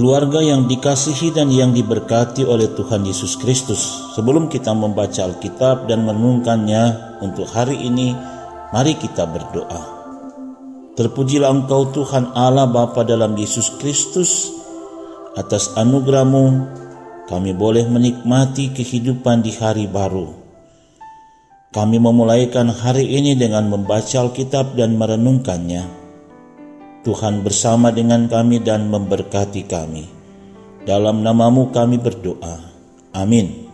Keluarga yang dikasihi dan yang diberkati oleh Tuhan Yesus Kristus, sebelum kita membaca Alkitab dan merenungkannya untuk hari ini, mari kita berdoa. Terpujilah Engkau Tuhan Allah Bapa dalam Yesus Kristus, atas anugerah-Mu kami boleh menikmati kehidupan di hari baru. Kami memulaikan hari ini dengan membaca Alkitab dan merenungkannya. Tuhan bersama dengan kami dan memberkati kami. Dalam nama-Mu kami berdoa. Amin.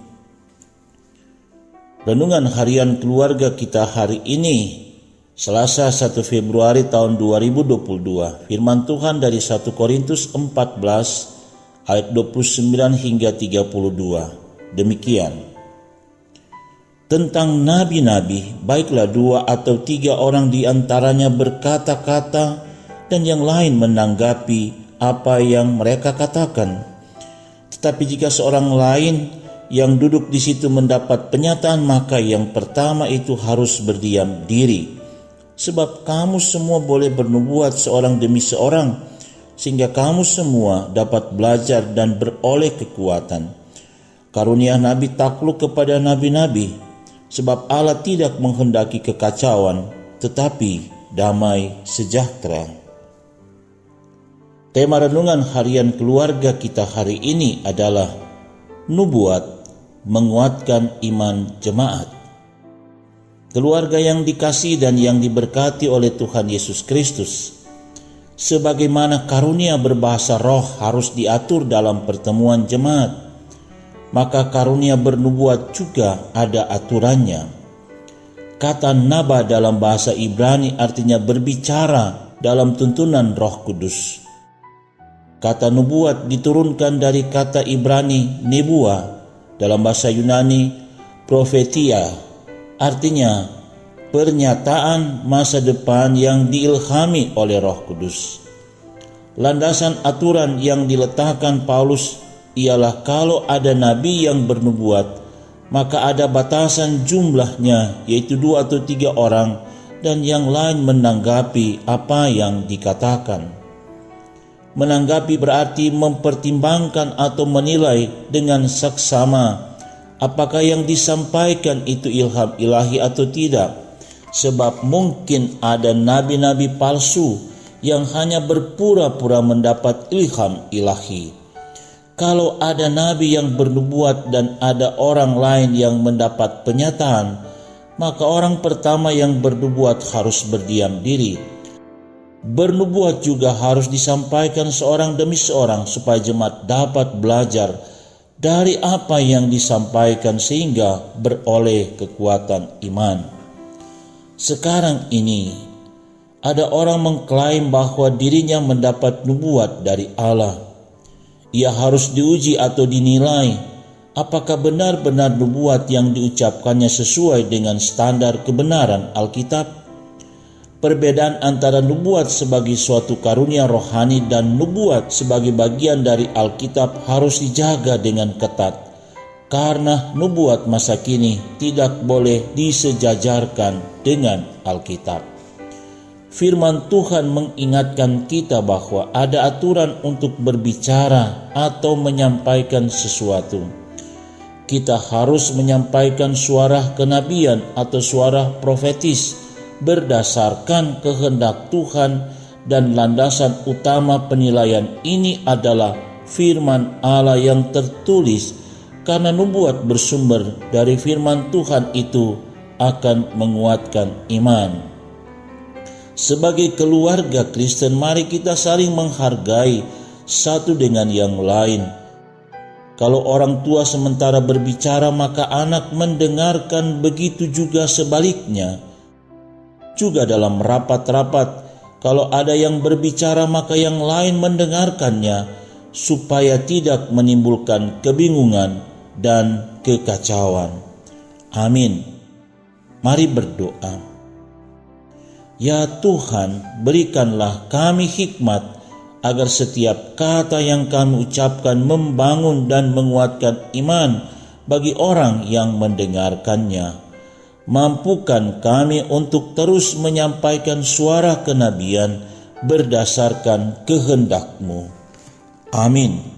Renungan harian keluarga kita hari ini, Selasa 1 Februari tahun 2022. Firman Tuhan dari 1 Korintus 14 ayat 29 hingga 32. Demikian. Tentang nabi-nabi, baiklah 2 atau 3 orang di antaranya berkata-kata dan yang lain menanggapi apa yang mereka katakan. Tetapi jika seorang lain yang duduk di situ mendapat penyataan, maka yang pertama itu harus berdiam diri. Sebab kamu semua boleh bernubuat seorang demi seorang, sehingga kamu semua dapat belajar dan beroleh kekuatan. Karunia nabi takluk kepada nabi-nabi, sebab Allah tidak menghendaki kekacauan, tetapi damai sejahtera. Tema renungan harian keluarga kita hari ini adalah nubuat menguatkan iman jemaat. Keluarga yang dikasihi dan yang diberkati oleh Tuhan Yesus Kristus, sebagaimana karunia berbahasa roh harus diatur dalam pertemuan jemaat, maka karunia bernubuat juga ada aturannya. Kata naba dalam bahasa Ibrani artinya berbicara dalam tuntunan Roh Kudus. Kata nubuat diturunkan dari kata Ibrani nebua, dalam bahasa Yunani profetia, artinya pernyataan masa depan yang diilhami oleh Roh Kudus. Landasan aturan yang diletakkan Paulus ialah kalau ada nabi yang bernubuat, maka ada batasan jumlahnya, yaitu 2 atau 3 orang, dan yang lain menanggapi apa yang dikatakan. Menanggapi berarti mempertimbangkan atau menilai dengan saksama apakah yang disampaikan itu ilham ilahi atau tidak. Sebab mungkin ada nabi-nabi palsu yang hanya berpura-pura mendapat ilham ilahi. Kalau ada nabi yang bernubuat dan ada orang lain yang mendapat penyataan, maka orang pertama yang bernubuat harus berdiam diri. Bernubuat juga harus disampaikan seorang demi seorang supaya jemaat dapat belajar dari apa yang disampaikan sehingga beroleh kekuatan iman. Sekarang ini ada orang mengklaim bahwa dirinya mendapat nubuat dari Allah. Ia harus diuji atau dinilai apakah benar-benar nubuat yang diucapkannya sesuai dengan standar kebenaran Alkitab. Perbedaan antara nubuat sebagai suatu karunia rohani dan nubuat sebagai bagian dari Alkitab harus dijaga dengan ketat, karena nubuat masa kini tidak boleh disejajarkan dengan Alkitab. Firman Tuhan mengingatkan kita bahwa ada aturan untuk berbicara atau menyampaikan sesuatu. Kita harus menyampaikan suara kenabian atau suara profetis berdasarkan kehendak Tuhan, dan landasan utama penilaian ini adalah firman Allah yang tertulis, karena nubuat bersumber dari firman Tuhan itu akan menguatkan iman. Sebagai keluarga Kristen, mari kita saling menghargai satu dengan yang lain. Kalau orang tua sementara berbicara, maka anak mendengarkan, begitu juga sebaliknya. Juga dalam rapat-rapat, kalau ada yang berbicara maka yang lain mendengarkannya, supaya tidak menimbulkan kebingungan dan kekacauan. Amin. Mari berdoa. Ya Tuhan, berikanlah kami hikmat agar setiap kata yang kami ucapkan membangun dan menguatkan iman bagi orang yang mendengarkannya. Mampukan kami untuk terus menyampaikan suara kenabian berdasarkan kehendak-Mu. Amin.